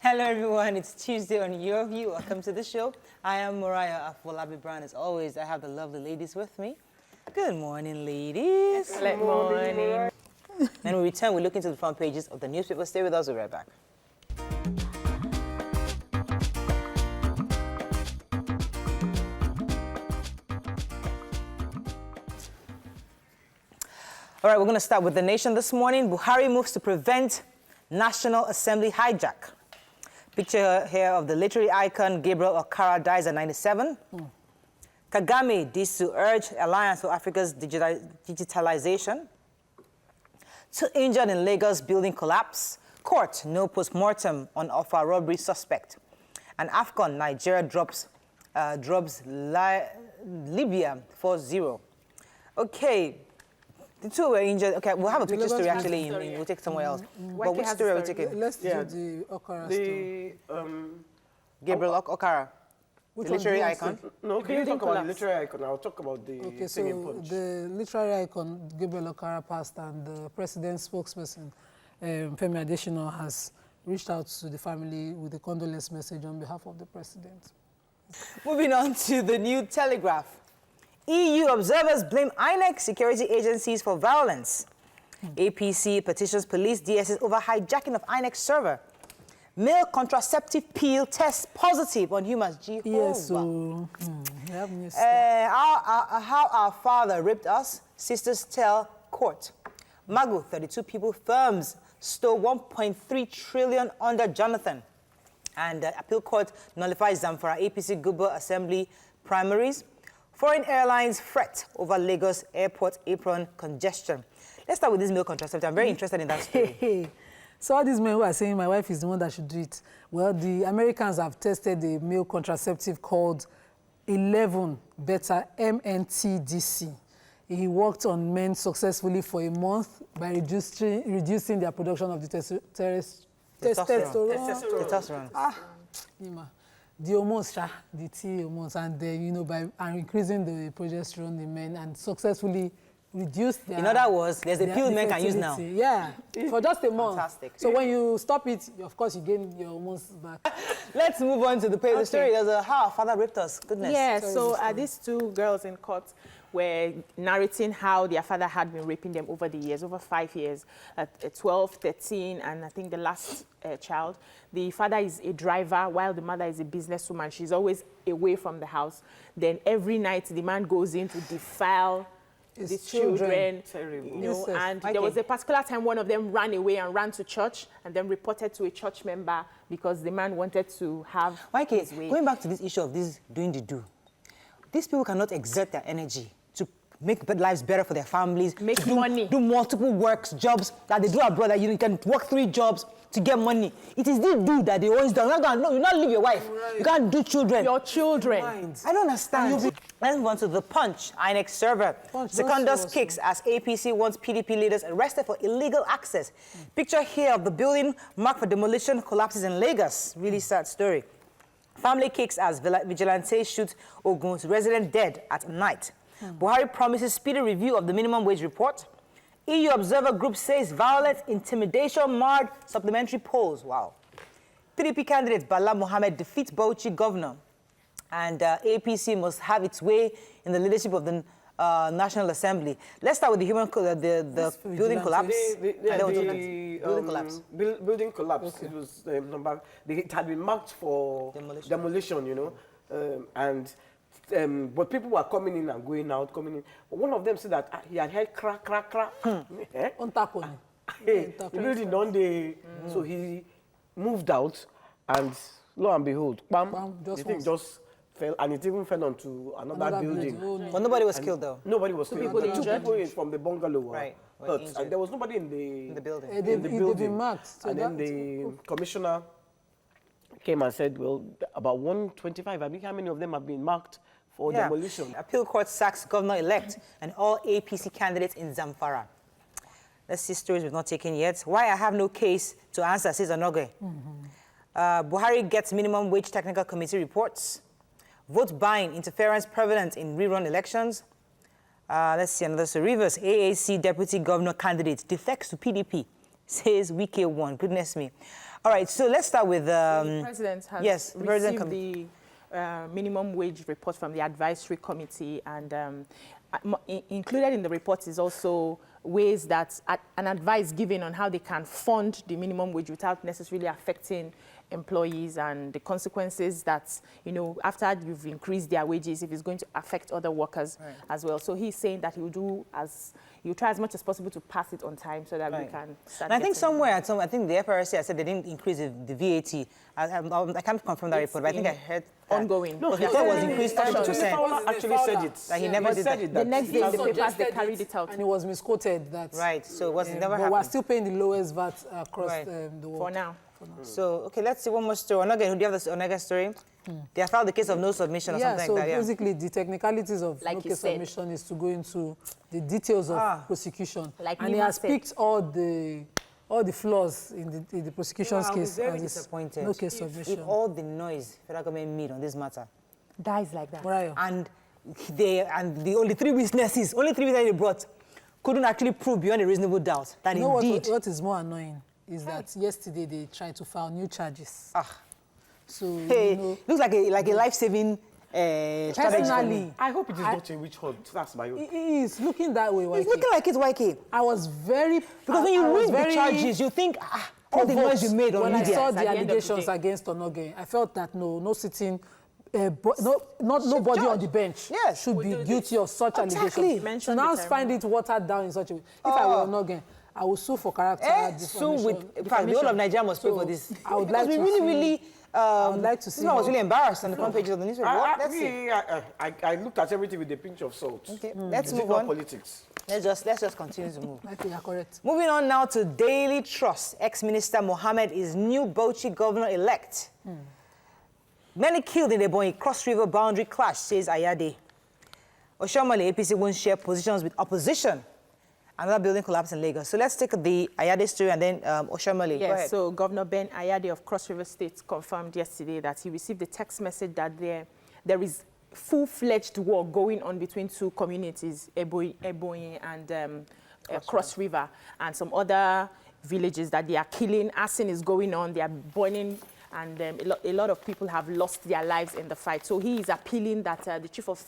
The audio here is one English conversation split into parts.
Hello everyone, it's Tuesday on Your View. Welcome to the show. I am Mariah Afolabi Brown. As always, I have the lovely ladies with me. Good morning, ladies. Good morning. When we return, we look into the front pages of the newspaper. Stay with us, we'll be right back. All right, we're going to start with The Nation this morning. Buhari moves to prevent National Assembly hijack. Picture here of the literary icon Gabriel Okara dies at 97. Kagame this to urge Alliance for Africa's digitalization. 2 injured in Lagos building collapse. Court, no post-mortem on Offa robbery suspect. And AFCON, Nigeria drops Libya 4-0. Okay. The 2 were injured. Okay, we'll have a picture story actually. We'll take somewhere else. But which story are we taking? Let's do the Okara story. Gabriel Okara, the literary icon. No, can you talk about the literary icon? I'll talk about the singing so punch. the literary icon Gabriel Okara passed, and the president's spokesperson, Femi Adesina, has reached out to the family with a condolence message on behalf of the president. Moving on to the New Telegraph. EU observers blame INEC security agencies for violence. APC petitions police DSS over hijacking of INEC server. Male contraceptive pill tests positive on humans. Jehovah. Yes, so we have news. How our father raped us, sisters tell court. Magu, 32 people, firms stole 1.3 trillion under Jonathan. And appeal court nullifies Zamfara APC Gubo Assembly primaries. Foreign airlines fret over Lagos airport apron congestion. Let's start with this male contraceptive. I'm very interested in that story. So all these men who are saying my wife is the one that should do it. Well, the Americans have tested a male contraceptive called 11 Beta MNTDC. He worked on men successfully for a month by reducing their production of the testosterone. The hormones, the T hormones, and by increasing the progesterone in men, and successfully reduce their... In other words, there's a pill men can use now. Yeah, for just a month. Fantastic. So when you stop it, of course, you gain your hormones back. Let's move on to the page. The story. There's how our father raped us. Goodness. Yeah, so these 2 girls in court were narrating how their father had been raping them over the years, over 5 years, at 12, 13, and I think the last child. The father is a driver while the mother is a businesswoman. She's always away from the house. Then every night the man goes in to defile his children. Terrible. And there was a particular time one of them ran away and ran to church and then reported to a church member because the man wanted to have his way. Going back to this issue of this doing the do, these people cannot exert their energy to make lives better for their families, make money, do multiple works, jobs that they do abroad. That you can work 3 jobs to get money. It is this do that they always do. You not leave your wife. Right. You can't do children. Your children. I don't understand. Let's move on to the Punch. INEC server. Secondus kicks as APC wants PDP leaders arrested for illegal access. Picture here of the building marked for demolition collapses in Lagos. Really sad story. Family kicks as vigilante shoots Ogun's resident dead at night. Buhari promises speedy review of the minimum wage report. EU observer group says violent intimidation marred supplementary polls. Wow. PDP candidate Bala Mohammed defeats Bauchi governor. And APC must have its way in the leadership of the National Assembly. Let's start with the building collapse. Building collapse. Building collapse. Okay. It was it had been marked for demolition, but people were coming in and going out, coming in. But one of them said that he had heard crack, crack, crack. The building on the... So he moved out, and lo and behold, the thing just fell, and it even fell onto another building. But nobody was killed, though. Nobody was killed. People Two people from the bungalow were hurt, and there was nobody in the building. They've been marked. So and then the commissioner came and said, well, about 125, I mean, how many of them have been marked for demolition? Appeal court sacks governor-elect and all APC candidates in Zamfara. Let's see stories we've not taken yet. Why I have no case to answer, says Onoge. Buhari gets minimum wage technical committee reports. Vote buying interference prevalent in rerun elections. Let's see another. So Rivers AAC deputy governor candidate defects to PDP. says Wike won. Goodness me. All right, so let's start with... the president has yes, the president received the minimum wage report from the advisory committee, and included in the report is also ways that an advice given on how they can fund the minimum wage without necessarily affecting employees, and the consequences that, you know, after you've increased their wages, if it's going to affect other workers as well. So he's saying that he'll try as much as possible to pass it on time so that we can start. And I think somewhere, I think the FRC said they didn't increase the VAT. I can't confirm that report, but I think I heard ongoing. No, he thought it was increased 30%. Actually said it. That he never did that. The next day in the papers, they carried it out. And it was misquoted that... Right, so it was never but happened. we're still paying the lowest VAT across the world. For now. So, okay, let's see one more story. Do you have the Onega story? They have filed the case of no submission or something like that. So basically, the technicalities of Like no you case said. submission is to go into the details of prosecution. Like and he Nima has said. picked all the flaws in the prosecution's I'll be case. very as this disappointed no case submission. if all the noise federal government made on this matter, Dies like that. Right. and the only three witnesses they brought couldn't actually prove beyond a reasonable doubt that You know indeed. what is more annoying is that yesterday they tried to file new charges. So, Hey, you know, looks like a life-saving strategy. personally, I hope it is not a witch hunt. That's my own. it is looking that way. It's YK. looking like it's YK. I was very... Because when you read the charges, you think, all the noise you made on when media. I saw At the the end of the allegations day. against Onoge, I felt that no sitting, nobody on the bench Yes. should be guilty of such Exactly. allegations. Mention So now the term. find it watered down in such a way. If I were Onoge, I would sue for character Sue defamation. with, in fact, the whole of Nigeria must pay for this. I would Because like to we really, see- really, I would like to see I was how- really embarrassed on the front pages of the newspaper. Let's see. I looked at everything with a pinch of salt. Okay, let's It's move not on. politics. Let's just continue to move. Okay, you're correct. Moving on now to Daily Trust. Ex-Minister Mohammed is new Bauchi governor-elect. Many killed in the Ebonyi cross-river boundary clash, says Ayade. Oshomole APC won't share positions with opposition. Another building collapsed in Lagos. So let's take the Ayade story and then Oshomole. Go Yes, ahead. so Governor Ben Ayade of Cross River State confirmed yesterday that he received a text message that there is full-fledged war going on between two communities, Ebonyi and Cross River, and some other villages that they are killing. Arson is going on, they are burning, and a lot of people have lost their lives in the fight. So he is appealing that the Chief of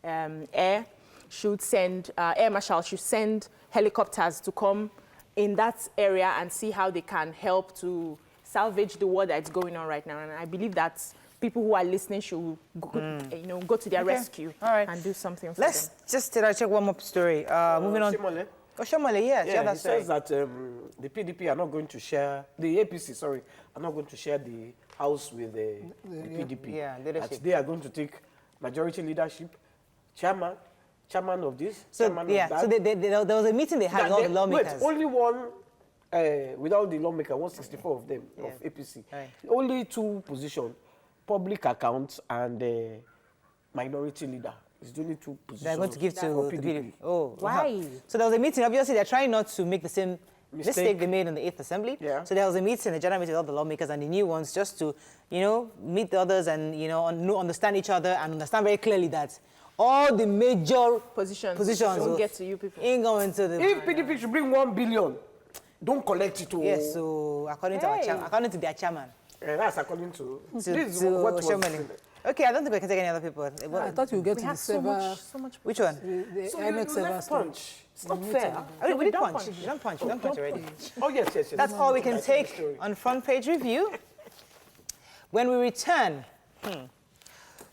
Air should send, Air Marshal should send helicopters to come in that area and see how they can help to salvage the war that's going on right now. And I believe that people who are listening should go to their rescue and do something for Let's them. just check one more story. Moving on. Shimole? Oshomole, yes. Yeah, that's he says that the PDP are not going to share, the APC, sorry, are not going to share the house with the PDP. Yeah, leadership. That they are going to take majority leadership, chairman of this, So, chairman yeah, of that. so there was a meeting they had with all the lawmakers. Wait, only one, without the lawmaker, 164 of them, of APC. Right. Only two positions, public accounts and minority leader. It's the only two positions. They're going to give to for the PDP. PDP. Oh, Why? wow. So there was a meeting. Obviously, they're trying not to make the same mistake they made in the 8th Assembly. Yeah. So there was a meeting, a general meeting with all the lawmakers and the new ones, just to, meet the others and, understand each other and understand very clearly that all the major Positions will get to you people. ain't going to the... If PDP should bring 1 billion, don't collect it. Yes, so according to their chairman. That's according to this is to what was Oshomole. Okay, I don't think we can take any other people. I thought you would get to the have so server, much. Which one? the so INEC you server left story. punch. It's not fair. We did punch. We don't punch. We don't punch already. Oh, yes. That's all we can take on front page review. When we return, we'd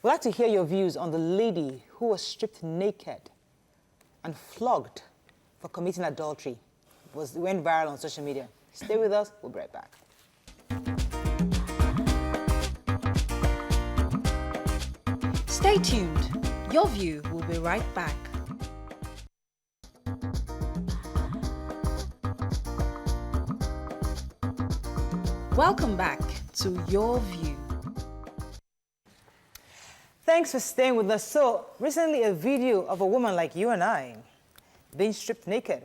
like to hear your views on the lady who was stripped naked and flogged for committing adultery. It went viral on social media. Stay with us. We'll be right back. Stay tuned. Your View will be right back. Welcome back to Your View. Thanks for staying with us. So, recently a video of a woman like you and I being stripped naked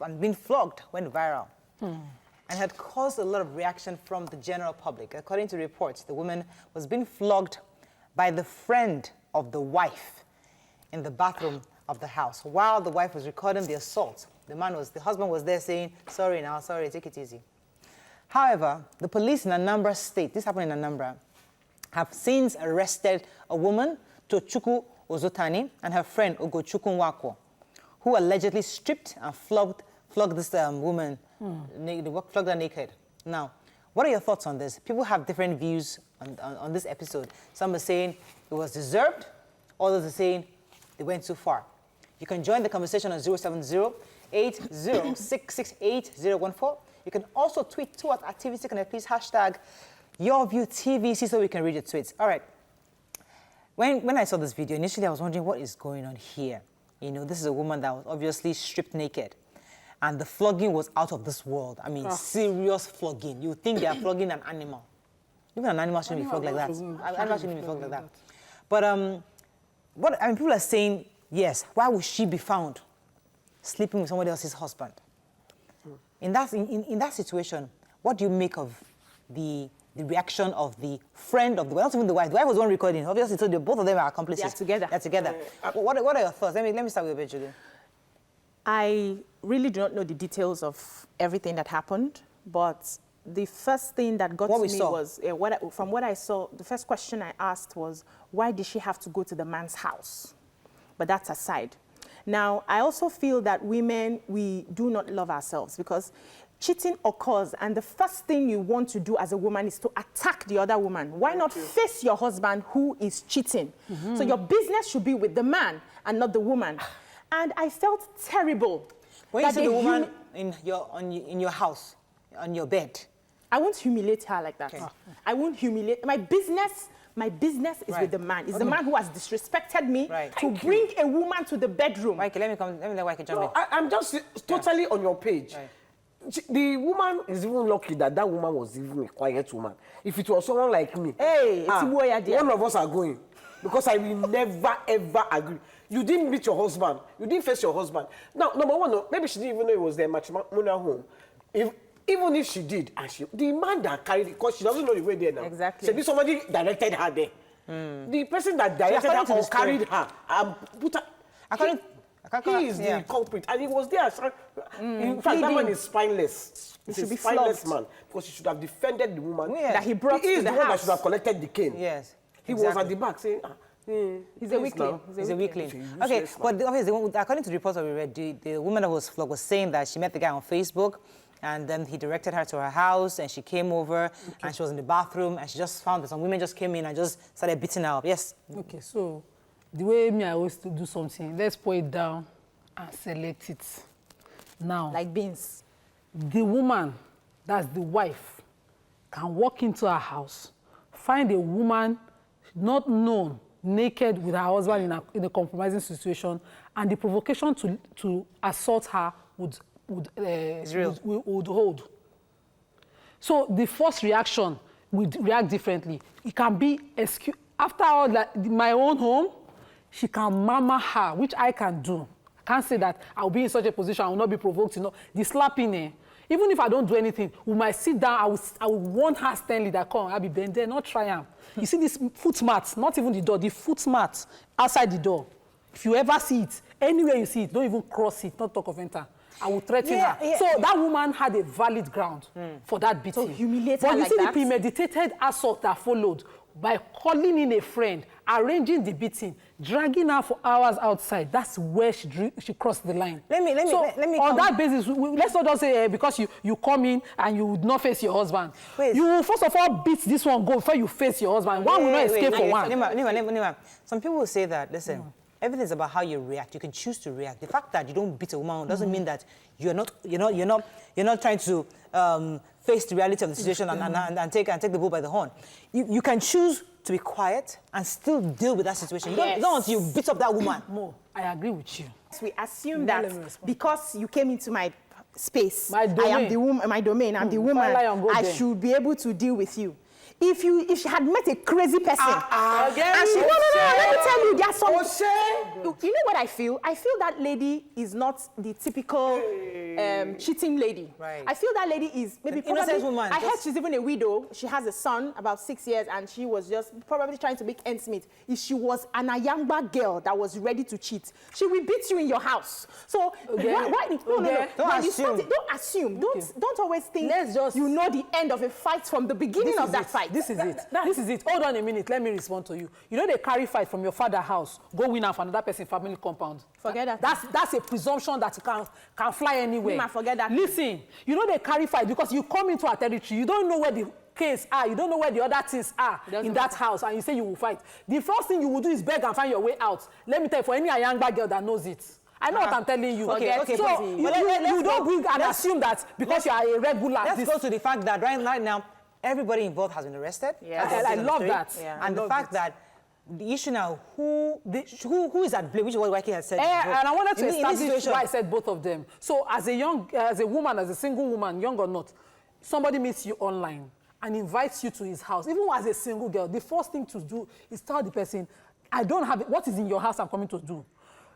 and being flogged went viral and had caused a lot of reaction from the general public. According to reports, the woman was being flogged by the friend of the wife in the bathroom of the house while the wife was recording the assault The husband was there saying, sorry now, sorry, take it easy. However, the police in Anambra State, this happened in Anambra, have since arrested a woman, Tochukwu Ozotani, and her friend, Ugochukwu Nwako, who allegedly stripped and flogged this woman, flogged her naked. Now, what are your thoughts on this? People have different views on this episode. Some are saying it was deserved, others are saying they went too far. You can join the conversation on 070-80668014. You can also tweet to us at TVC Connect, please hashtag YourViewTVC so we can read your tweets. All right. When I saw this video, initially I was wondering what is going on here. You know, this is a woman that was obviously stripped naked. And the flogging was out of this world. I mean, serious flogging. You think they are flogging an animal. Even an animal shouldn't be flogged like that. An animal shouldn't be flogged like that. But people are saying, yes, why would she be found sleeping with somebody else's husband? In that situation, what do you make of the reaction of the friend of the wife, not even the wife? The wife was the one recording. Obviously, so both of them are accomplices. They're together. They're together. What are your thoughts? Let me start with Julie. I really do not know the details of everything that happened, but the first thing that got to me was, from what I saw, the first question I asked was, why did she have to go to the man's house? But that's aside. Now, I also feel that women, we do not love ourselves because cheating occurs, and the first thing you want to do as a woman is to attack the other woman. Why not face your husband who is cheating? So your business should be with the man and not the woman. And I felt terrible. When you see the woman in your house, on your bed, I won't humiliate her like that. Okay. I won't humiliate. My business is with the man. It's the man who has disrespected me to bring a woman to the bedroom. Let me let Waike jump in. I'm just totally on your page. Right. The woman is even lucky that woman was even a quiet woman. If it was someone like me, one of us are going. Because I will never, ever agree. You didn't meet your husband. You didn't face your husband. Now, number one, maybe she didn't even know it was their matrimonial home. Even if she did, and the man that carried it, because she doesn't know the way there now. Exactly. Maybe somebody directed her there. The person that directed her or carried her, put her, he is the culprit, and he was there. In fact, that man is spineless. He's a spineless man, because he should have defended the woman that he brought to the house. He is the one that should have collected the cane. Yes. He was at the back saying, he's a weakling. He's a weakling. Okay, but obviously, according to the reports that we read, the woman that was flogged was saying that she met the guy on Facebook, and then he directed her to her house, and she came over, and she was in the bathroom, and she just found that some women just came in and just started beating her up. Yes? Okay, so the way I always do something, let's pour it down and select it. Now, like beans. The woman, that's the wife, can walk into her house, find a woman not known, naked with her husband in a compromising situation, and the provocation to assault her would hold. So the first reaction would react differently. It can be, after all, like my own home, she can mama her, which I can do. I can't say that I'll be in such a position, I will not be provoked. You know, the slapping, even if I don't do anything, we might sit down, I will warn her sternly that, come, I'll be bent there, not try am. You see this foot mat, not even the door, the foot mat outside the door. If you ever see it, anywhere you see it, don't even cross it, not talk of enter. I will threaten her. Yeah. So that woman had a valid ground for that beating. So humiliate her but you like see that? The premeditated assault that followed by calling in a friend, arranging the beating, dragging her for hours outside. That's where she crossed the line. Let me on that basis, let's not just say because you come in and you would not face your husband. Wait. You will first of all beat this one go before you face your husband. One will not escape for one. Nima. Some people will say that, listen, everything's about how you react. You can choose to react. The fact that you don't beat a woman doesn't mean that you're not trying to face the reality of the situation and take the bull by the horn. You can choose to be quiet and still deal with that situation. You don't want to beat up that woman. Mo, I agree with you. We assume that because you came into my space, my domain. I am the woman, my domain, I'm the woman, I should be able to deal with you. If she had met a crazy person, and she, no, let me tell you, there are some. you know what I feel? I feel that lady is not the typical cheating lady. Right. I feel that lady is maybe an innocent woman. I heard she's even a widow. She has a son, about 6 years, and she was just probably trying to make ends meet. If she was an Ayangba girl that was ready to cheat, she will beat you in your house. So why no. Don't assume. Don't always think you know the end of a fight from the beginning of that fight. This is it. This is it. Hold on a minute. Let me respond to you. You know they carry fight from your father's house, go win out for another person's family compound. Forget that. That's a presumption that you can fly anywhere. Forget that. Listen, you know they carry fight because you come into our territory. You don't know where the case are. You don't know where the other things are in that house, and you say you will fight. The first thing you will do is beg and find your way out. Let me tell you, for any Ayangba girl that knows it. I know what I'm telling you. Okay, so you don't bring and assume that because you are a regular. Let's go to the fact that right now, everybody involved has been arrested. Yeah. I love that. Yeah. And the fact that the issue now, who is at blame, which is what Waki has said. And I wanted to establish why I said both of them. So as a woman, as a single woman, young or not, somebody meets you online and invites you to his house. Even as a single girl, the first thing to do is tell the person, I don't have it. What is in your house I'm coming to do?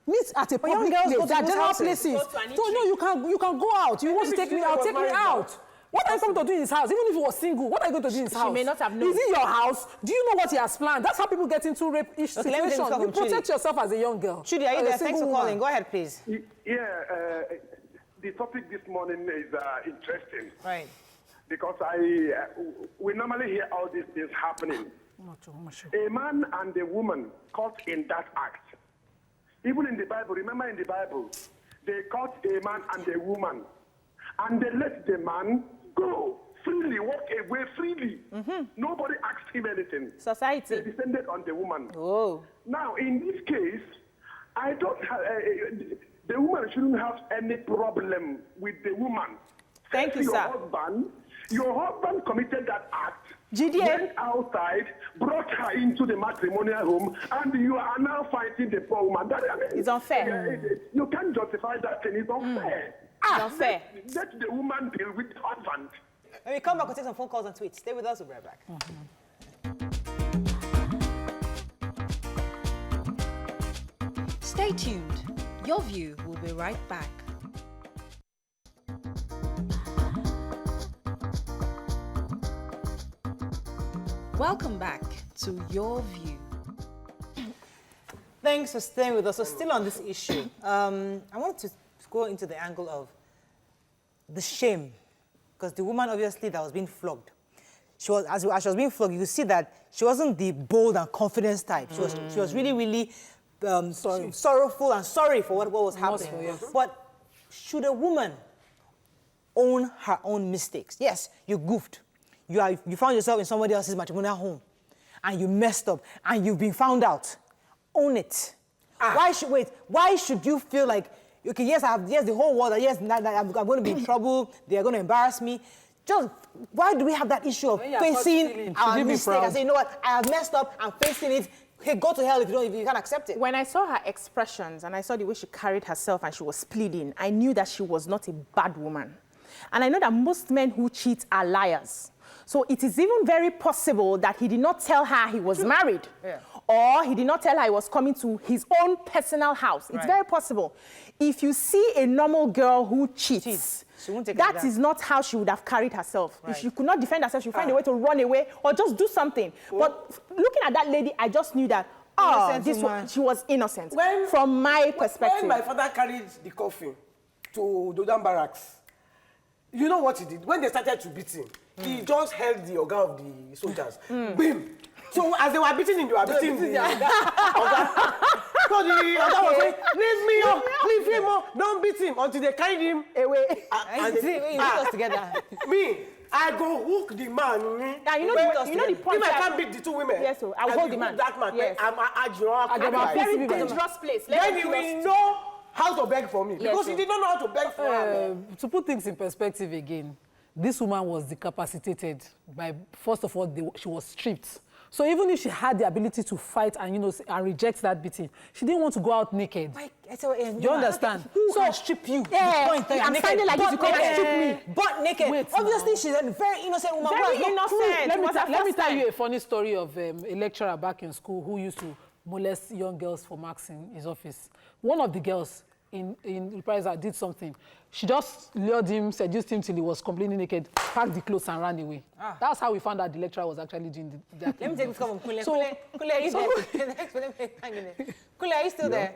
Meet at a public place. There are general places. So no, you can go out. You want to take me out, take me out. What are you going to do in his house? Even if he was single, what are you going to do in his house? She may not have known. Is it your house? Do you know what he has planned? That's how people get into rape-ish situations. You protect yourself as a young girl. Chidi, are you there? Thanks for calling. Go ahead, please. Yeah, the topic this morning is interesting. Right. Because we normally hear all these things happening. A man and a woman caught in that act. Even in the Bible, remember in the Bible, they caught a man and a woman, and they let the man go freely, walk away freely. Nobody asked him anything. Society. They descended on the woman. Oh. Now, in this case, I don't have, the woman shouldn't have any problem with the woman. Thank you, sir. Your husband committed that act, GDA. went outside, brought her into the matrimonial home, and you are now fighting the poor woman. It's unfair. You can't justify that thing. It's unfair. It's unfair. Let the woman deal with the husband. When we come back, we'll take some phone calls and tweets. Stay with us. We'll be right back. Stay tuned. Your View will be right back. Welcome back to Your View. Thanks for staying with us. So still on this issue, I want to go into the angle of the shame, because the woman obviously that was being flogged, she was as she was being flogged, you could see that she wasn't the bold and confident type. She was really sorrowful and sorry for what was happening. Yes. But should a woman own her own mistakes? Yes, you goofed. You found yourself in somebody else's matrimonial home, and you messed up, and you've been found out. Own it. Why should you feel like, okay, yes, the whole world, yes, I'm going to be in trouble, they are going to embarrass me. Just, why do we have that issue of facing our mistake and say, you know what, I have messed up, I'm facing it, hey, go to hell if you can't accept it. When I saw her expressions and I saw the way she carried herself and she was pleading, I knew that she was not a bad woman. And I know that most men who cheat are liars. So it is even very possible that he did not tell her he was married. Yeah. Or he did not tell her he was coming to his own personal house. It's very possible. If you see a normal girl who cheats, that is not how she would have carried herself. Right. If she could not defend herself, she would find a way to run away or just do something. But looking at that lady, I just knew that, she was innocent from my perspective. When my father carried the coffin to Dodan Barracks, you know what he did? When they started to beat him, he just held the Oga of the soldiers. Bim! So as they were beating him, they were beating the Oga. So the Oga was saying, leave him up, don't beat him, until they carried him away. And we us together. Me, I go hook the man. Yeah, you know the point. If I can't beat the two women, yes, so I will hold the man. That man, yes. I'm a very dangerous place. Then he will know how to beg for me, because he did not know how to beg for her. To put things in perspective again, this woman was decapitated by, first of all, she was stripped. So even if she had the ability to fight and, and reject that beating, she didn't want to go out naked. You understand? Who can strip you? Yeah, I'm standing like this, you come and strip me. Butt naked. Wait, obviously, she's a very innocent woman. Very innocent. Let me tell you a funny story of a lecturer back in school who used to molest young girls for marks in his office. One of the girls in reprisal did something. She just lured him, seduced him till he was completely naked, packed the clothes and ran away. That's how we found out the lecturer was actually doing that. Let me take this call from Kule. So- Kule, are you there? Kule, are you still there?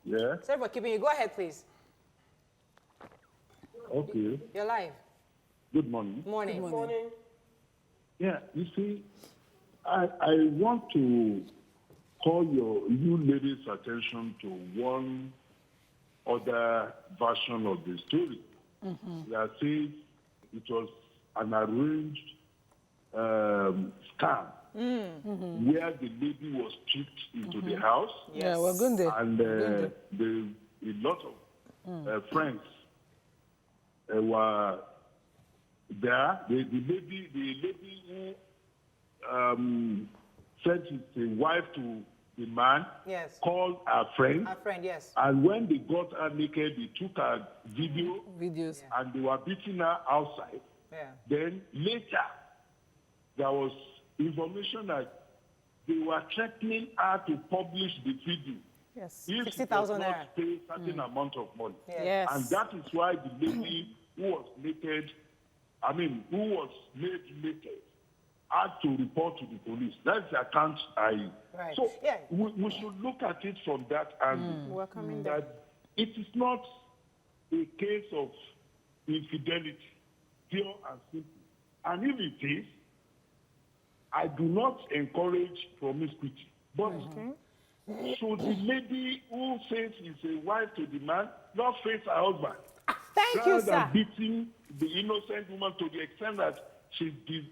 Yeah. Sorry for keeping you. Go ahead, please. Okay. You're live. Good morning. Morning. Good morning. Yeah, you see, I want to call you ladies' attention to one other version of the story. That says it was an arranged scam where the lady was tricked into the house. Yeah, we're going there. And a lot of friends were there. The lady who sent his wife to the man Yes. called her friend. Our friend, yes. And when they got her naked, they took her Videos. and they were beating her outside. Yeah. Then later, there was information that they were threatening her to publish the video. Yes. If she 60,000 does naira. not pay a certain amount of money. Yes. And that is why the lady who was naked, who was made naked, had to report to the police. That's the account I... Right. So Yeah. we should look at it from that angle. We're coming there. That it is not a case of infidelity, pure and simple. And if it is, I do not encourage promiscuity. But should the lady who says is a wife to the man not face her husband? Thank you, Rather sir. than beating the innocent woman to the extent that she did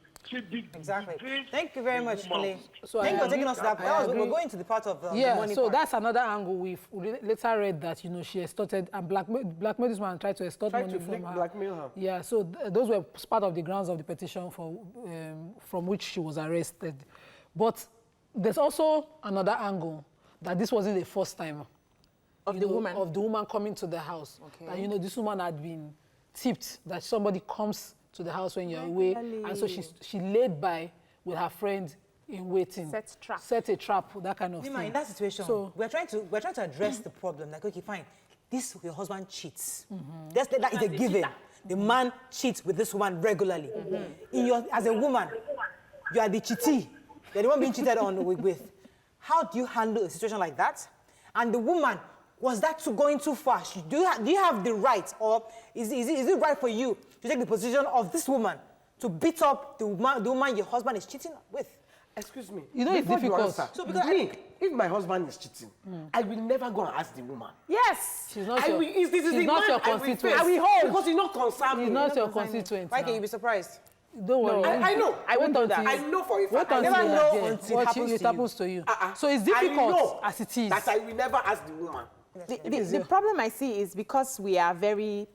Exactly. disgrace Thank you very the much, woman. Kule. So Thank you I for taking us to that. I agree. We're going to the part of the Yeah, money so part. that's another angle. We later read that, she extorted and blackmailed this man and tried to extort money from her. blackmail her. Yeah, so those were part of the grounds of the petition from which she was arrested. But there's also another angle that this wasn't the first time Of the woman. of the woman coming to the house. Okay. That, this woman had been tipped that somebody comes to the house when you're away, and so she laid by with her friend in waiting. Set a trap, that kind of Nima, thing. in that situation, So- we're trying to address the problem. Like, okay, fine. This your husband cheats. That is a given. The man cheats with this woman regularly. As a woman, you are the cheatee. You're the one being cheated on with. How do you handle a situation like that? And the woman, was that going too far? Do you have the right, or is it right for you to take the position of this woman to beat up the woman your husband is cheating with? Excuse me. It's Before you difficult. answer, So because if my husband is cheating, I will never go and ask the woman. Yes. She's not I your, will, if this is she's the not man, your I will constituent. face. I will hold. Because he's not concerned She's me. not your constituent. Why now. can you be surprised? Don't worry. I know. I won't do that. I know for a fact. What I until never you know are there, until it what happens to you. happens to you. So it's I difficult know as it is. that I will never ask the woman. The problem I see is because we are very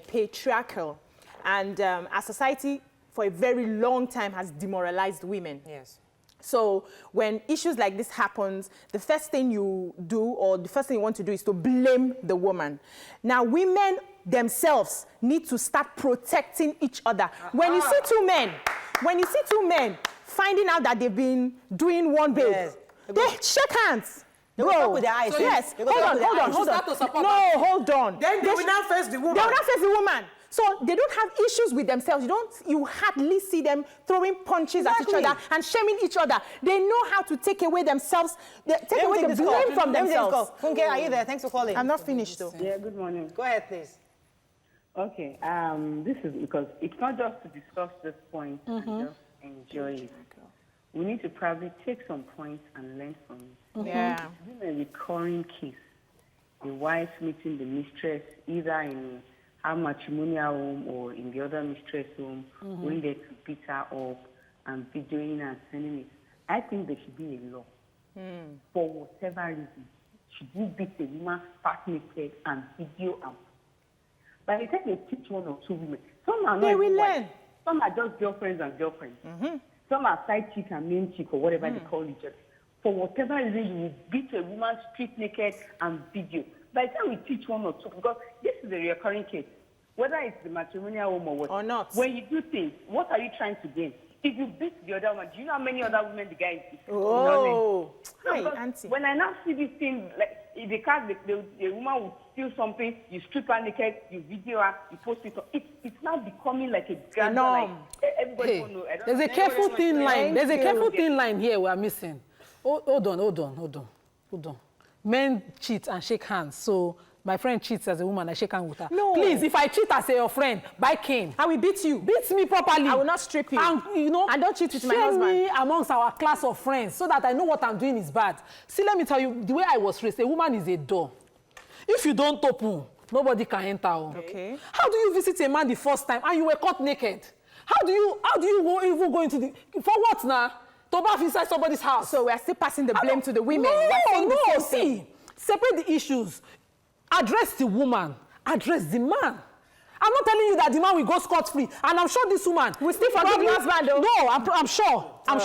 patriarchal, and our society for a very long time has demoralized women. Yes. So when issues like this happens, the first thing you do, or the first thing you want to do, is to blame the woman. Now, women themselves need to start protecting each other. When you see two men finding out that they've been doing one babe, Yes. they shake hands. They go talk with their eyes. So So yes, they go hold talk on, with their hold on, eyes. hold Start to on. support No, hold on. Then they will now face the woman. They will not face the woman. So they don't have issues with themselves. You hardly see them throwing punches at each Exactly. other and shaming each other. They know how to take away themselves, take away the blame from themselves. Funke, are you there? Thanks for calling. I'm not finished though. Yeah, good morning. Go ahead, please. Okay, this is because it's not just to discuss this point and just enjoy it. We need to probably take some points and learn from it. Yeah. It's been a recurring case. The wife meeting the mistress either in her matrimonial home or in the other mistress home, going there to beat her up and videoing her and sending it. I think there should be a law. For whatever reason, should you beat a woman part naked and video and by the time they teach one or two women, some are not They will even wives. learn. Some are just girlfriends and girlfriends. Some are side chick and main chick or whatever they call each other. For whatever reason, you will beat a woman street naked and video. By the time we teach one or two, because this is a recurring case, whether it's the matrimonial home or what, Or not. when you do things, what are you trying to gain? if you beat the other woman, do you know how many other women the guy is? Oh, No, hi, because auntie. when I now see this thing, like if the car, the woman will steal something, you strip her naked, you video her, you post it. It's now becoming like a grand like everybody will know. I don't There's know. a careful thin line. There's a careful you. thin line here we are missing. Hold on. Men cheat and shake hands. So my friend cheats as a woman, I shake hands with her. No. Please, if I cheat as your friend, buy cane. I will beat you. Beat me properly. I will not strip you. And And don't cheat with my share husband. me amongst our class of friends so that I know what I'm doing is bad. See, let me tell you, the way I was raised, a woman is a door. If you don't open, nobody can enter. Okay. How do you visit a man the first time and you were caught naked? How do you even go into the, for what now? To bath inside somebody's house. So we are still passing the blame to the women. We are saying the same thing. See, separate the issues. Address the woman. Address the man. I'm not telling you that the man will go scot-free. And I'm sure this woman will still forgive the husband, though. No, I'm sure. I'm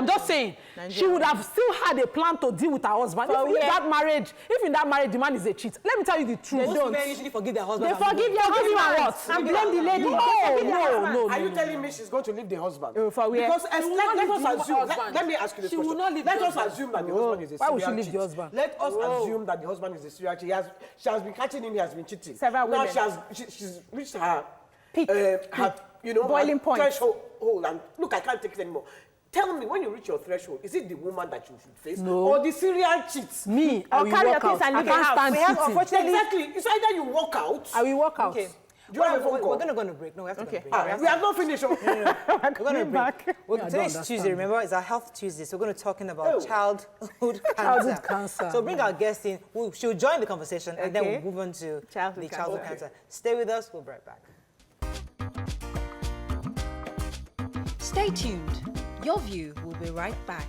just saying. She would have still had a plan to deal with her husband. If in that marriage, the man is a cheat. Let me tell you the truth. Most men usually forgive their husband. They forgive their husband And blame the lady. No. Are you telling me she's going to leave the husband? For where? Because let leave us the assume. husband. Let me ask you this She will question. not leave Let the us husband. assume that the husband is a Why would she serial leave the cheat. husband? Let us assume that the husband is a serial cheat. She has been catching him. He has been cheating. Several now women. she's reached her Peak. her Boiling point. threshold. And look, I can't take it anymore. Tell me, when you reach your threshold, is it the woman that you should face, or the serial cheats? Me, I Or will carry your walk things out. and I leave the can't house. stand We have, cheating. unfortunately, Exactly. It's either you walk out. I will walk out. Okay. Do you have a phone call? We're going to go on a break. No, we have to go on a break. We have not finished. We're going to back. Today's Tuesday, remember, it's our Health Tuesday, so we're going to be talking about Oh. childhood cancer. Childhood cancer. So bring our guest in. She'll join the conversation, and then Okay. we'll move on to Childhood the childhood cancer. cancer. Stay with us. We'll be right back. Stay tuned. Your View will be right back.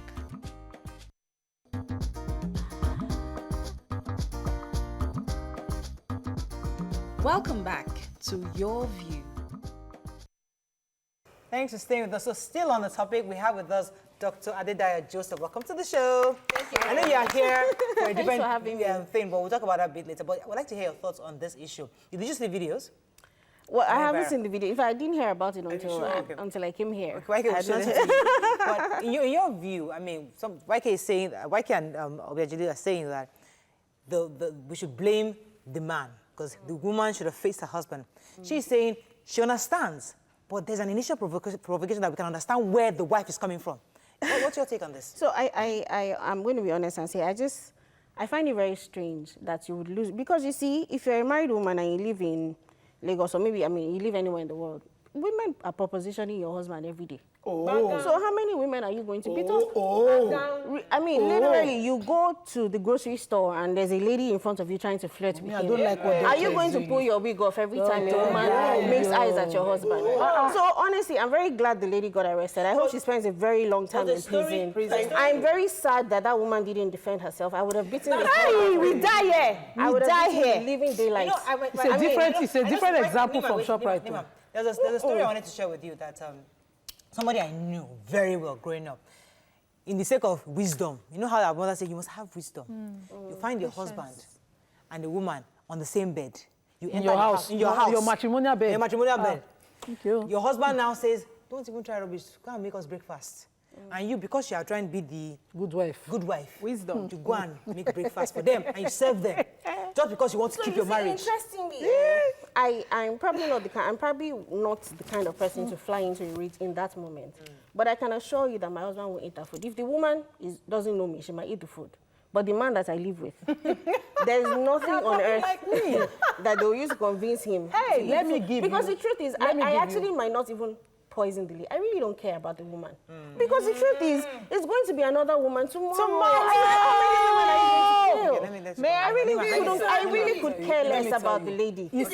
Welcome back to Your View. Thanks for staying with us. So still on the topic, we have with us Dr. Adedaya Joseph. Welcome to the show. Thank you. I know you are here for a different for having me. thing, but we'll talk about that a bit later. But I would like to hear your thoughts on this issue. Did you see videos? Well, I haven't Vera. seen the video. If I didn't hear about it until sure? Okay. until I came here. YK I was had showing not- it to you. But in your view, I mean, YK is saying, YK and Obiajili are saying that we should blame the man because the woman should have faced her husband. She's saying she understands, but there's an initial provocation that we can understand where the wife is coming from. What's your take on this? So I'm going to be honest and say I find it very strange that you would lose, because you see, if you're a married woman and you live in Lagos, or maybe, you live anywhere in the world, women are propositioning your husband every day. Oh. So how many women are you going to beat up? Literally, you go to the grocery store and there's a lady in front of you trying to flirt with I him. don't like what Are you doctor going is to doing. pull your wig off every time a woman makes eyes at your husband? So honestly, I'm very glad the lady got arrested. I hope she spends a very long time in prison. I'm very sad that woman didn't defend herself. I would have beaten the Hey, we die here. I would have beaten here. the living daylight. It's a different example from ShopRite. Nima, there's a story I wanted to share with you that somebody I knew very well growing up, in the sake of wisdom, you know how our mother said you must have wisdom. You find your husband and the woman on the same bed. You enter your the house. in your house. Your matrimonial bed. Your matrimonial bed. Thank you. Your husband now says, don't even try rubbish, go and make us breakfast. And you, because you are trying to be the Good wife. wisdom, to go and make breakfast for them and you serve them. Just because you want to keep your marriage. Interestingly, I'm probably not the kind of person to fly into a rich in that moment. But I can assure you that my husband will eat that food. If the woman doesn't know me, she might eat the food. But the man that I live with, there's nothing on earth that they'll use to convince him. Hey, let me give Because you- the truth is, let me I give actually might not even poison the lady. I really don't care about the woman. Because the truth is, it's going to be another woman tomorrow. How many women are you going to kill? I really could care less about the lady. Let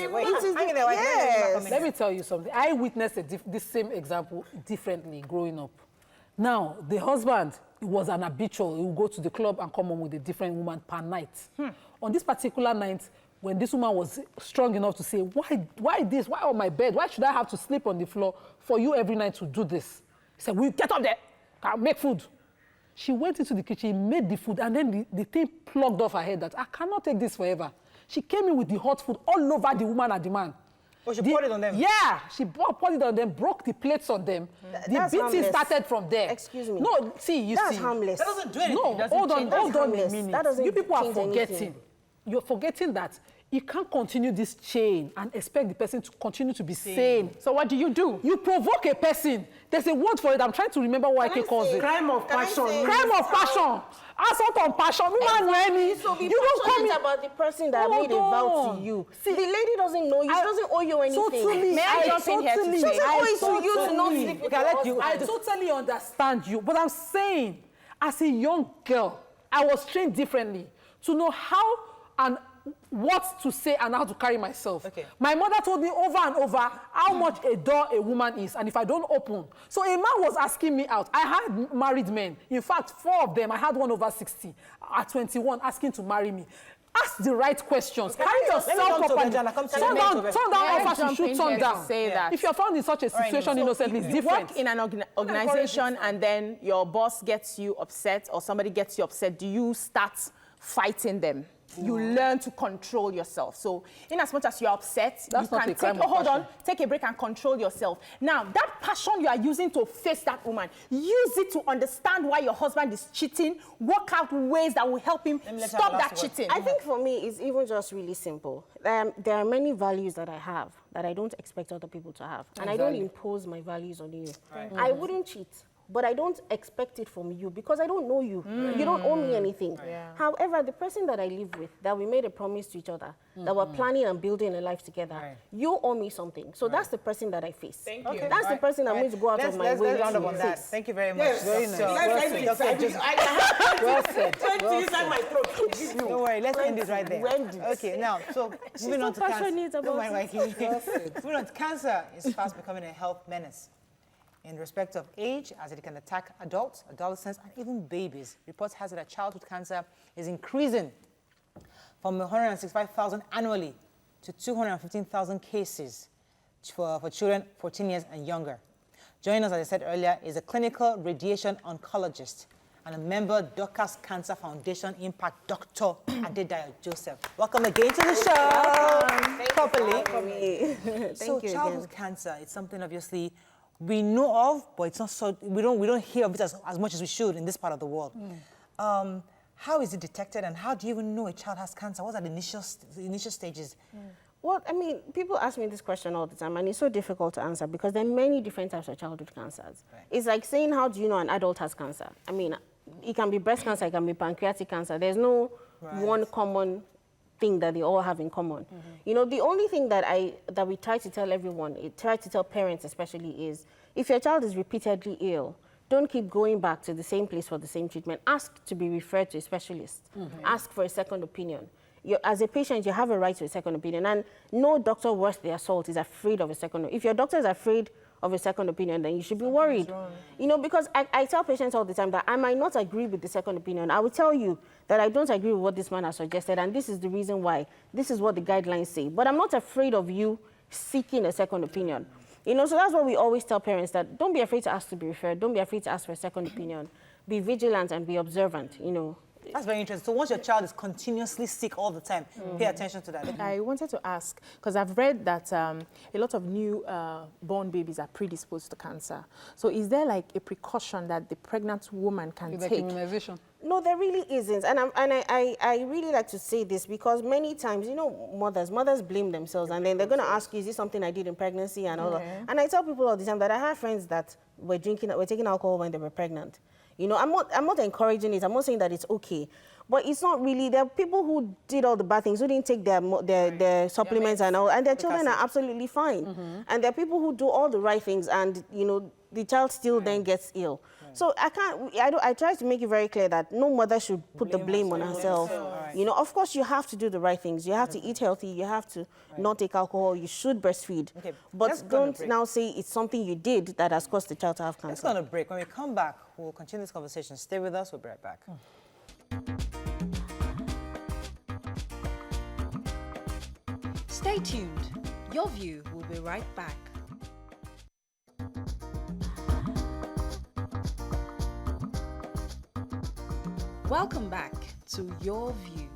me tell you something. I witnessed this same example differently growing up. Now, the husband was an habitual. He would go to the club and come home with a different woman per night. On this particular night, when this woman was strong enough to say, why this? Why on my bed? Why should I have to sleep on the floor for you every night to do this? He said, will you get up there? I'll make food. She went into the kitchen, made the food, and then the thing plugged off her head that I cannot take this forever. She came in with the hot food all over the woman and the man. Oh, she poured it on them? Yeah, she poured it on them, broke the plates on them. The That's beating harmless. started from there. Excuse me. No, see, you That's see. harmless. That doesn't do anything. No, hold on a harmless. minute. That doesn't You people are change forgetting. anything. You're forgetting that you can't continue this chain and expect the person to continue to be sane. So what do? You provoke a person. There's a word for it. I'm trying to remember what I calls it. Crime of passion. Crime of passion. Assault on passion. So be You don't come passionate in. about the person that Hold made a vow on. to you. See, the lady doesn't know you. She doesn't owe you anything. Totally. May I jump in here to totally- say- She doesn't owe it to you to not totally- sleep with Okay, your let you- I husband. totally understand you, but I'm saying, as a young girl, I was trained differently to know how and what to say and how to carry myself. Okay. My mother told me over and over how much a door a woman is, and if I don't open. So a man was asking me out. I had married men. In fact, 4 of them. I had one over 60 at 21 asking to marry me. Ask the right questions. Carry let me yourself come to properly. Benjana, come to Turn you. down May I offers to jump shoot in some here to down. say that? If you're found in such a situation so innocently, it's You different. work in an organization and then your boss gets you upset or somebody gets you upset, do you start fighting them? You learn to control yourself. So in as much as you're upset, That's you not can a crime take, of hold on, passion. take a break and control yourself. Now, that passion you are using to face that woman, use it to understand why your husband is cheating, work out ways that will help him me let you stop have the that last word. cheating. I think for me, it's even just really simple. There are many values that I have that I don't expect other people to have. And I don't impose my values on you. I wouldn't cheat, but I don't expect it from you because I don't know you. You don't owe me anything. However, the person that I live with, that we made a promise to each other, that we're planning and building a life together, you owe me something. So that's the person that I face. Thank you. That's the person I'm going to go out of my way Let's round up to on that. face. Thank you very much. Yes, Very nice. let's end it. Okay, just- Well said. Inside my throat to give you. Don't worry, let's end it right there. End it. Okay, now, so moving on to cancer. passionate about Don't mind Mikey. Moving on to cancer is fast becoming a health menace. In respect of age, as it can attack adults, adolescents, and even babies. Reports has it that childhood cancer is increasing from 165,000 annually to 215,000 cases for children 14 years and younger. Joining us, as I said earlier, is a clinical radiation oncologist and a member Dorcas Cancer Foundation Impact Dr. Adedayo Joseph. Welcome again to the show. Properly. So childhood cancer, it's something obviously we know of, but it's not so we don't hear of it as much as we should in this part of the world. How is it detected, and how do you even know a child has cancer? What are the initial stages? Well, I mean, people ask me this question all the time, and it's so difficult to answer because there are many different types of childhood cancers. Right. It's like saying, how do you know an adult has cancer? I mean, it can be breast cancer, it can be pancreatic cancer. There's no one common thing that they all have in common. You know, the only thing that we try to tell everyone, try to tell parents especially, is if your child is repeatedly ill, don't keep going back to the same place for the same treatment. Ask to be referred to a specialist. Ask for a second opinion. As a patient, you have a right to a second opinion, and no doctor worth their salt is afraid of a second. If your doctor is afraid of a second opinion, then you should be worried. You know, because I tell patients all the time that I might not agree with the second opinion. I will tell you that I don't agree with what this man has suggested, and this is the reason why. This is what the guidelines say. But I'm not afraid of you seeking a second opinion. You know, so that's what we always tell parents, that don't be afraid to ask to be referred. Don't be afraid to ask for a second opinion. Be vigilant and be observant, you know. That's very interesting. So once your child is continuously sick all the time, pay attention to that. I wanted to ask, because I've read that a lot of new born babies are predisposed to cancer. So is there like a precaution that the pregnant woman can Like take? immunization. No, there really isn't. And I really like to say this because many times, you know, mothers blame themselves, and then they're going to ask you, is this something I did in pregnancy and all that? And I tell people all the time that I have friends that were taking alcohol when they were pregnant. You know, I'm not encouraging it. I'm not saying that it's okay. But it's not really. There are people who did all the bad things, who didn't take their supplements and all, and their children are absolutely fine. And there are people who do all the right things, and, you know, the child still then gets ill. So I try to make it very clear that no mother should put the blame on herself. You know, of course, you have to do the right things. You have to eat healthy. You have to not take alcohol. You should breastfeed. Okay, but don't now say it's something you did that has caused the child to have cancer. Let's go on a break. When we come back, we'll continue this conversation. Stay with us. We'll be right back. Stay tuned. Your View will be right back. Welcome back to Your View.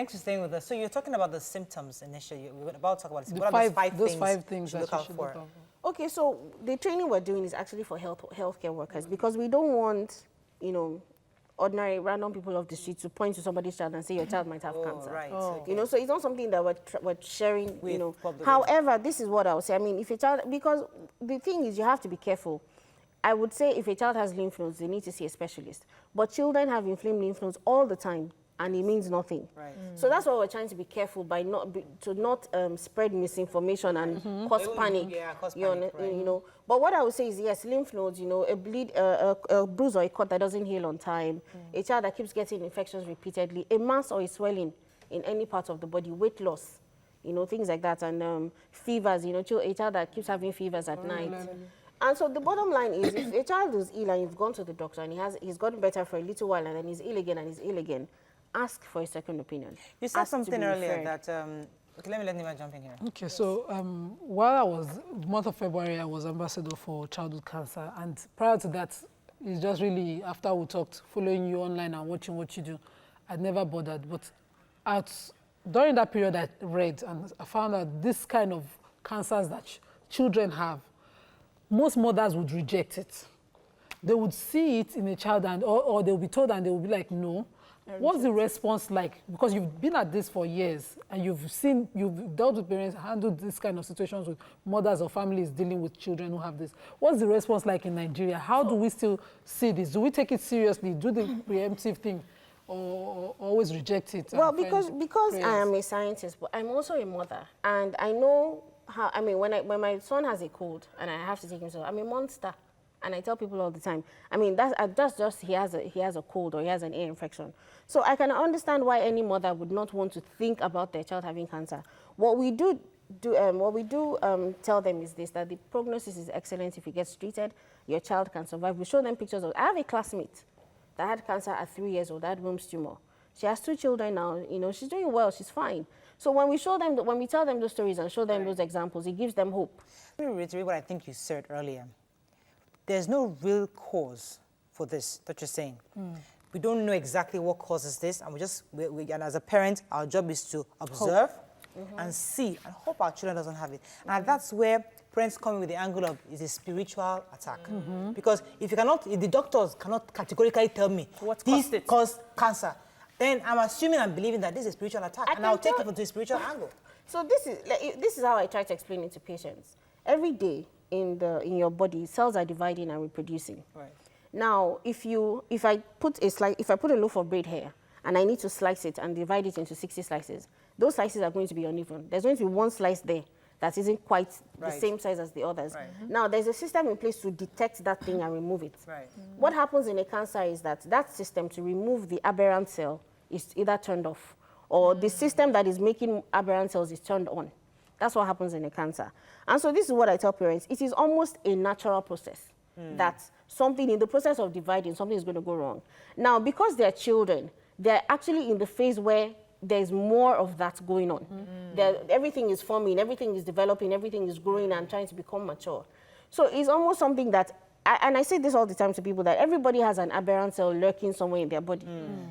Thanks for staying with us. So you're talking about the symptoms initially. We were about to talk about this. The What are those five things to that look you out should for? look out Okay, so the training we're doing is actually for healthcare workers because we don't want, ordinary random people off the street to point to somebody's child and say your child might have cancer. Right. Okay. So it's not something that we're sharing, With public. However, this is what I would say. I mean, if a child, because the thing is you have to be careful. I would say if a child has lymph nodes, they need to see a specialist. But children have inflamed lymph nodes all the time, and it means nothing. Right. So that's why we're trying to be careful by not spread misinformation and cause panic. Yeah, cause panic, right. But what I would say is yes, lymph nodes. A bruise or a cut that doesn't heal on time, a child that keeps getting infections repeatedly, a mass or a swelling in any part of the body, weight loss, things like that, and fevers. A child that keeps having fevers at night. And so the bottom line is, if a child is ill and you've gone to the doctor and he's gotten better for a little while and then he's ill again, ask for a second opinion. You said Ask to something be earlier referred. that, okay, let Nima jump in here. Okay, so while I was, month of February, I was ambassador for childhood cancer. And prior to that, it's just really, after we talked, following you online and watching what you do, I'd never bothered. But during that period, I read and I found out this kind of cancers that children have, most mothers would reject it. They would see it in a child or they'll be told and they will be like, no. What's the response like? Because you've been at this for years and you've dealt with parents, handled this kind of situations with mothers or families dealing with children who have this. What's the response like in Nigeria? How do we still see this? Do we take it seriously? Do the preemptive thing or always reject it? Well, because I am a scientist, but I'm also a mother. And I know how, when my son has a cold and I have to take him to, I'm a monster. And I tell people all the time, that's just he has a cold or he has an ear infection. So I can understand why any mother would not want to think about their child having cancer. What we do tell them is this, that the prognosis is excellent if it gets treated. Your child can survive. We show them pictures of, I have a classmate that had cancer at 3 years old, that Wilms tumor. She has 2 children now, she's doing well, she's fine. So when we tell them those stories and show them those examples, it gives them hope. Let me reiterate what I think you said earlier. There's no real cause for this that you're saying. We don't know exactly what causes this, and and as a parent, our job is to observe and see and hope our children doesn't have it. And that's where parents come in with the angle of it's a spiritual attack. Because if the doctors cannot categorically tell me this caused cancer, then I'm assuming and believing that this is a spiritual attack, and I'll take it from the spiritual angle. So this is how I try to explain it to patients. Every day in your body, cells are dividing and reproducing. Right. Now, if I put a loaf of bread here and I need to slice it and divide it into 60 slices, those slices are going to be uneven. There's going to be one slice there that isn't quite the same size as the others. Right. Now, there's a system in place to detect that thing and remove it. Right. What happens in a cancer is that system to remove the aberrant cell is either turned off or the system that is making aberrant cells is turned on. That's what happens in a cancer. And so this is what I tell parents. It is almost a natural process that something in the process of dividing, something is going to go wrong. Now, because they're children, they're actually in the phase where there's more of that going on. Everything is forming, everything is developing, everything is growing and trying to become mature. So it's almost something that, and I say this all the time to people, that everybody has an aberrant cell lurking somewhere in their body.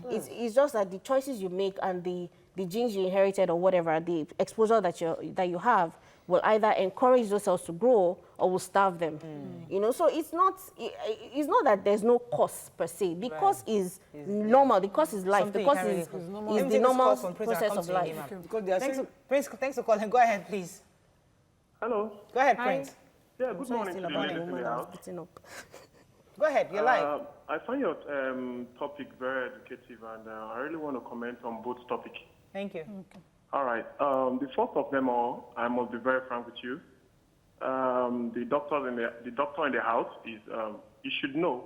It's just that the choices you make and the genes you inherited or whatever, the exposure that you have will either encourage those cells to grow or will starve them. So it's not that there's no cause per se. The cause is normal. The cause is life. The cause is the normal process of life. Thanks for calling. Go ahead, please. Hello. Go ahead, Prince. Yeah, good morning to the ladies in the house. Go ahead, you're live. I find your topic very educative, and I really want to comment on both topics. Thank you. Okay. All right. The first of them all, I must be very frank with you. The doctor in the house is, you should know,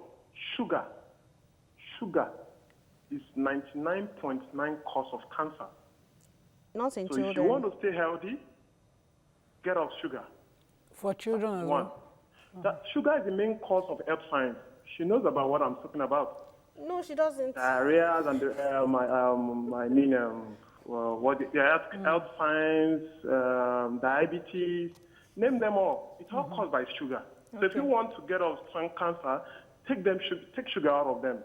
sugar is 99.9% cause of cancer. Not in so children. If you want to stay healthy, get off sugar. For children as well? That sugar is the main cause of health signs. She knows about what I'm talking about. No, she doesn't. Diarrhea and health signs, diabetes, name them all. It's all caused by sugar. So if you want to get off cancer, take sugar out of them.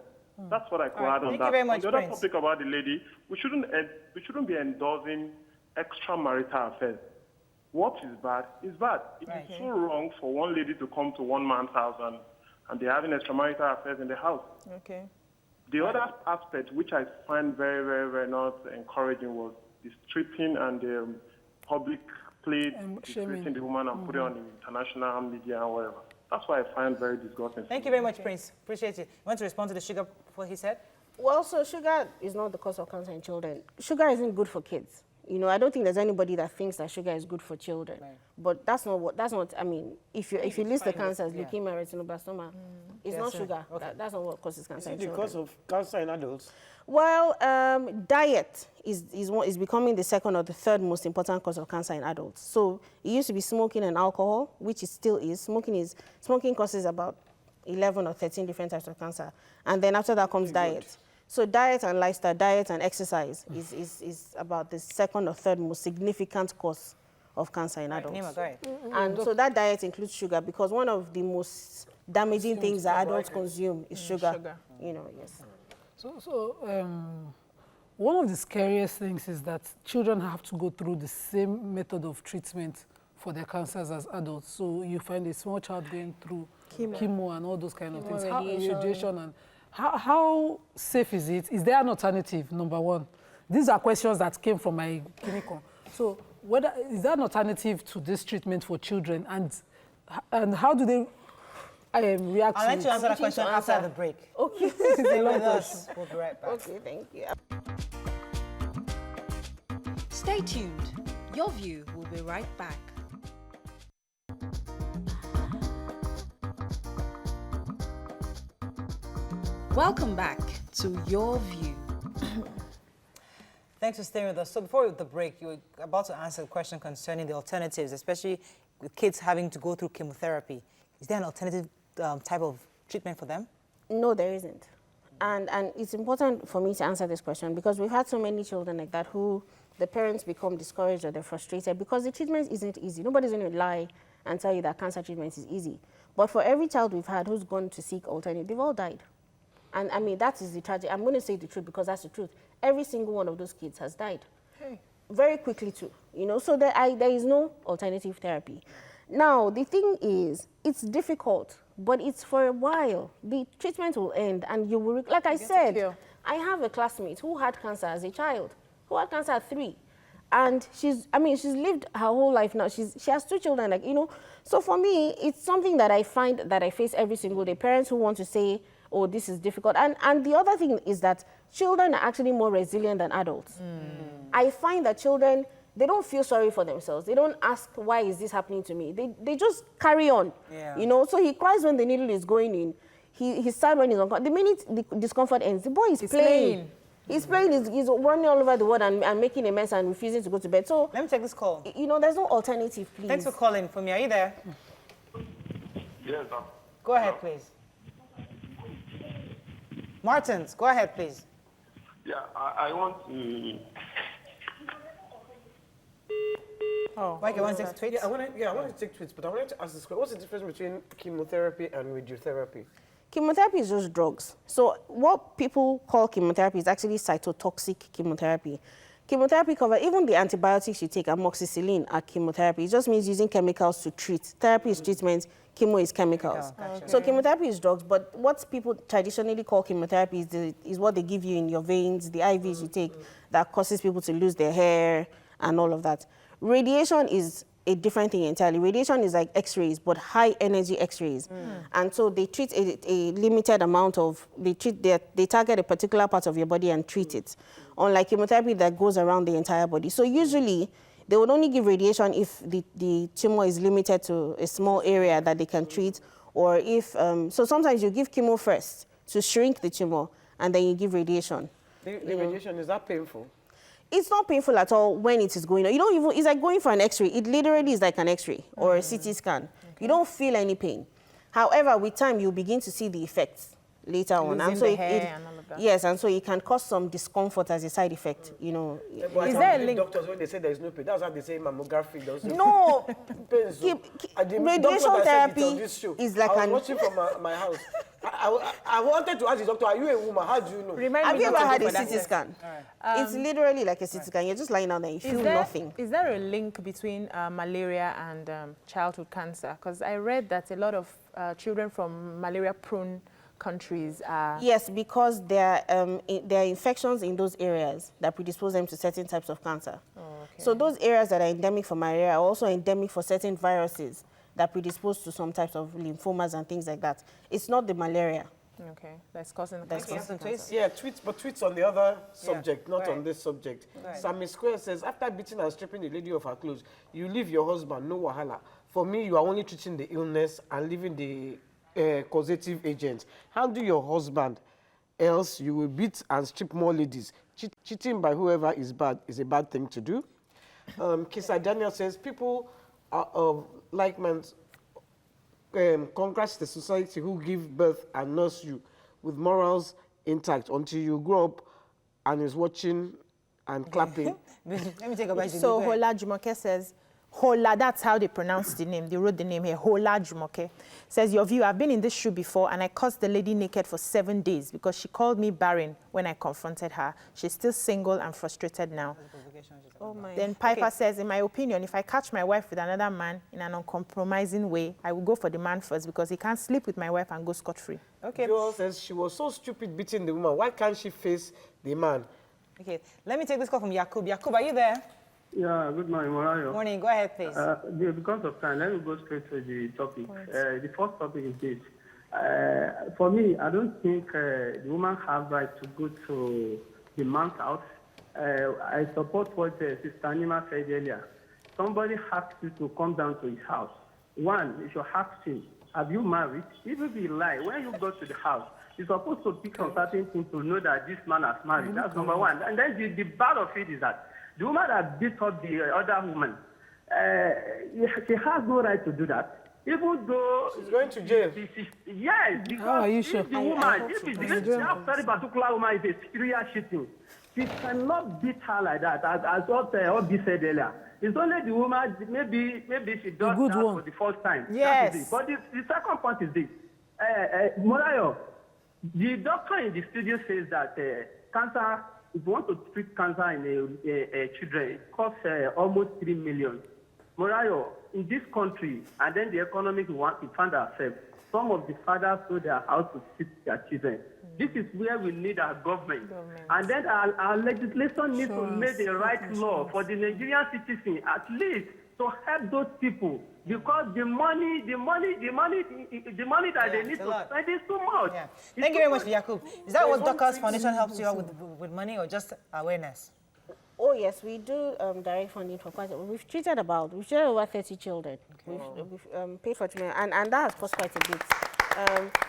That's what I could add on Thank that. you very much, on the other Prince. topic about the lady, we shouldn't be endorsing extramarital affairs. What is bad is bad. It is so wrong for one lady to come to one man's house and they're having extramarital affairs in the house. Okay. The other aspect, which I find very, very, very not encouraging, was the stripping and the public play disgracing the woman and putting it on the international media and whatever. That's why I find very disgusting. Thank you very much, Prince. Appreciate it. You want to respond to the sugar, what he said? Well, so sugar is not the cause of cancer in children. Sugar isn't good for kids. You know, I don't think there's anybody that thinks that sugar is good for children. Right. But that's not, I mean, if you list the cancers, leukemia, retinoblastoma, it's not sugar. Okay. That's not what causes cancer in children. Is it the cause of cancer in adults? Well, diet is becoming the second or the third most important cause of cancer in adults. So it used to be smoking and alcohol, which it still is. Smoking causes about 11 or 13 different types of cancer. And then after that comes diet. So diet and lifestyle, diet and exercise is about the second or third most significant cause of cancer in adults. Nima, go ahead. And so that diet includes sugar, because one of the most damaging things that adults consume is sugar. You know, yes. So one of the scariest things is that children have to go through the same method of treatment for their cancers as adults. So you find a small child going through chemo and all those kind of things. Radiation and how safe is it? Is there an alternative, number one? These are questions that came from my clinical. So is there an alternative to this treatment for children, and how do they react to it? I'll let you answer that question after the break. Okay. Stay with us. We'll be right back. Okay, thank you. Stay tuned. Your View will be right back. Welcome back to Your View. Thanks for staying with us. So before the break, you were about to answer the question concerning the alternatives, especially with kids having to go through chemotherapy. Is there an alternative type of treatment for them? No, there isn't. And it's important for me to answer this question, because we've had so many children like that who the parents become discouraged or they're frustrated because the treatment isn't easy. Nobody's going to lie and tell you that cancer treatment is easy. But for every child we've had who's gone to seek alternative, they've all died. And I mean, that is the tragedy. I'm going to say the truth because that's the truth. Every single one of those kids has died. Hey. Very quickly too, you know, so there is no alternative therapy. Now, the thing is, it's difficult, but it's for a while. The treatment will end and you will, like I said, I have a classmate who had cancer as a child, who had cancer at 3. And she's lived her whole life now. She has 2 children, like, you know. So for me, it's something that I find that I face every single day. Parents who want to say, oh, this is difficult. And the other thing is that children are actually more resilient than adults. I find that children, they don't feel sorry for themselves. They don't ask, why is this happening to me? They just carry on, you know. So he cries when the needle is going in. He's sad when he's uncomfortable. The minute the discomfort ends, the boy is playing. He's playing, he's running all over the world and making a mess and refusing to go to bed. So let me take this call. You know, there's no alternative, please. Thanks for calling. Fumi, are you there? Yes, sir. Go ahead, please. Martins, go ahead, please. Yeah, I want to... Mike, you want to take tweets? Yeah, I want to take tweets, but I wanted to ask this question. What's the difference between chemotherapy and radiotherapy? Chemotherapy is just drugs. So what people call chemotherapy is actually cytotoxic chemotherapy. Chemotherapy covers even the antibiotics you take, amoxicillin, are chemotherapy. It just means using chemicals to treat. Therapy is treatment, chemo is chemicals. Gotcha. So chemotherapy is drugs, but what people traditionally call chemotherapy is what they give you in your veins, the IVs you take, that causes people to lose their hair and all of that. Radiation is a different thing entirely. Radiation is like X-rays, but high energy X-rays. And so they treat a limited amount of, they target a particular part of your body and treat it. Unlike chemotherapy that goes around the entire body. So usually they would only give radiation if the tumor is limited to a small area that they can treat, or if, so sometimes you give chemo first to shrink the tumor and then you give radiation. The radiation, is that painful? It's not painful at all when it is going on. You don't even, it's like going for an X-ray. It literally is like an X-ray or a CT scan. You don't feel any pain. However, with time, you begin to see the effects later on. Losing And so the hair and all of that. yes, and so it can cause some discomfort as a side effect, you know. Is there a link? Doctors, when they say there is no pain, that's how they say mammography. No, Radiation therapy is like I was watching from my house. I wanted to ask the doctor, are you a woman? How do you know? Have you ever had a CT scan? It's literally like a CT scan. You're just lying down there, you feel nothing. Is there a link between malaria and childhood cancer? Because I read that a lot of children from malaria-prone countries are... Yes, because there are infections in those areas that predispose them to certain types of cancer. Oh, okay. So those areas that are endemic for malaria are also endemic for certain viruses that predispose to some types of lymphomas and things like that. It's not the malaria. Okay, that's causing the cancer. Yeah, tweets on the other subject, not on this subject. Sammy Square says, after beating and stripping the lady of her clothes, you leave your husband, no wahala. For me, you are only treating the illness and leaving the causative agent. Handle your husband, else you will beat and strip more ladies. Cheating by whoever is bad is a bad thing to do. Kisa Daniel says, people are of like minds. Congrats the society who give birth and nurse you with morals intact until you grow up and is watching and clapping. Let me take a bite. So Hola Jumoke says, Hola, that's how they pronounce the name. They wrote the name here. Hola Jumoke says, your view, I've been in this shoe before and I cursed the lady naked for 7 days because she called me barren when I confronted her. She's still single and frustrated now. Oh my. Then Piper says, in my opinion, if I catch my wife with another man in an uncompromising way, I will go for the man first because he can't sleep with my wife and go scot-free. Okay. Joel says she was so stupid beating the woman. Why can't she face the man? Okay, let me take this call from Yakub. Yakub, are you there? Yeah, good morning, Morayo. Morning, go ahead, please. Because of time, let me go straight to the topic. The first topic is this. For me, I don't think the woman has right to go to the man's house. I support what Sister Nima said earlier. Somebody asks you to come down to his house. One, you should ask him, have you married? Even if he lie, when you go to the house, you're supposed to pick on certain things to know that this man has married. That's number one. And then the bad of it is that the woman that beat up the other woman, she has no right to do that. Even though she's going to jail. Yes, because are you sure? if the woman, if that very particular woman is a serious cheating, she cannot beat her like that, as what Obi said earlier. It's only the woman, maybe she does that for the first time. Yes. But the second point is this. Morayo, the doctor in the studio says that cancer, if you want to treat cancer in children, it costs almost 3 million. Morayo, in this country, and then the economic we find ourselves, some of the fathers sold their house to treat their children. This is where we need our government. And then our legislation needs to make the right law for the Nigerian citizen, at least to help those people. Because the money that they need to spend is too much. Yeah. Thank you very much, Yakub. Is that what Doctors Foundation helps you out with money or just awareness? Oh yes, we do direct funding for quite. We've treated over 30 children. Okay. We've paid for treatment, and that has cost quite a bit.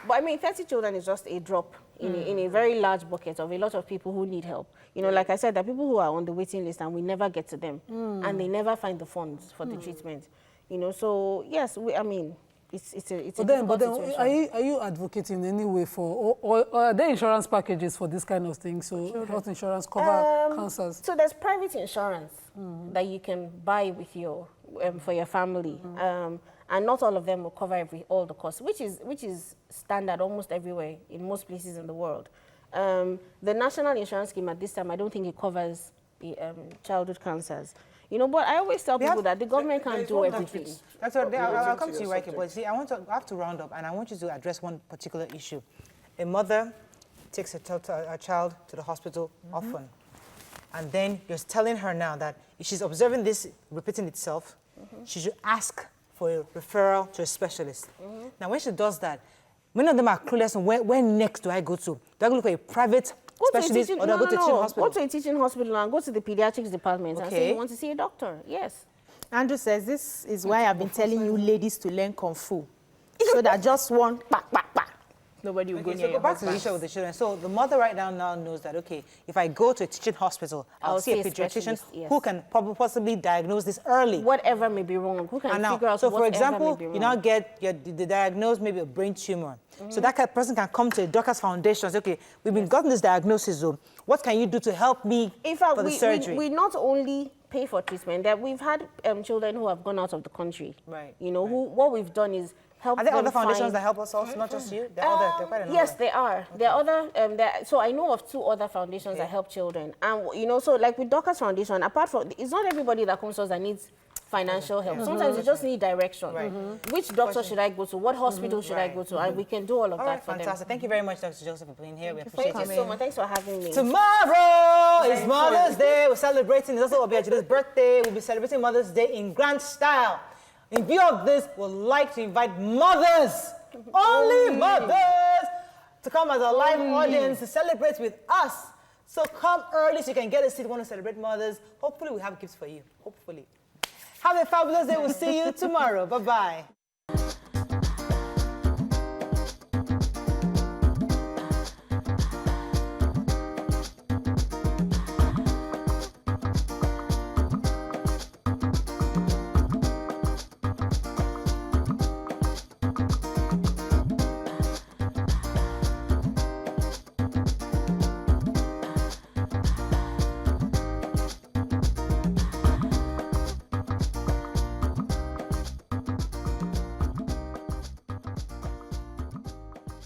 But I mean, 30 children is just a drop in a very large bucket of a lot of people who need help. You know, like I said, there are people who are on the waiting list and we never get to them, and they never find the funds for the treatment. You know, so yes, I mean, it's a but then situation. are you advocating in any way for, or are there insurance packages for this kind of thing? So health insurance cover cancers? So there's private insurance that you can buy with your for your family, and not all of them will cover all the costs, which is standard almost everywhere in most places in the world. The national insurance scheme at this time, I don't think it covers the childhood cancers. You know, but I always tell people that the government can't do everything. That's what I'll come to you, right? But see, I have to round up, and I want you to address one particular issue. A mother takes a child to the hospital often, and then you're telling her now that if she's observing this repeating itself, she should ask for a referral to a specialist. Now, when she does that, many of them are clueless on where next do I go to? Do I go for a private specialist or do I go to a teaching hospital? Go to a teaching hospital and go to the pediatrics department and say you want to see a doctor. Yes. Andrew says, this is why I've been telling you ladies to learn Kung Fu. So that just one, Nobody will go Okay, near so your go back to the husband. issue with the children. So the mother right now knows that, okay, if I go to a teaching hospital, I'll see a pediatrician specialist, yes. who can possibly diagnose this early. Whatever may be wrong, who can And now, figure out so for whatever example, may be you wrong. now get the diagnosed maybe a brain tumor. So that kind of person can come to a doctor's foundation and say, okay, we've been gotten this diagnosis, so what can you do to help me In fact, for the surgery? we not only pay for treatment, that we've had children who have gone out of the country. Right, You know, what we've done is help Are there them other foundations find- that help us also, not just you? There are other, quite a Yes, number. there are. There are other. So I know of 2 other foundations that help children, and you know, so like with Dorcas Foundation, apart from, it's not everybody that comes to us that needs financial help. Sometimes you just need direction. Right. Which doctor should I go to? What hospital should I go to? And we can do all of All that right, for fantastic. Thank you very much, Dr. Joseph, for being here. We appreciate them. Thank it. you so much. Thanks for having me. Tomorrow is Mother's Day. We're celebrating. It's also Obiajide's birthday. We'll be celebrating Mother's Day in grand style. In view of this, we'd like to invite mothers, only mothers, to come as a live audience to celebrate with us. So come early so you can get a seat. We want to celebrate mothers. Hopefully we have gifts for you. Hopefully. Have a fabulous day. We'll see you tomorrow. Bye-bye.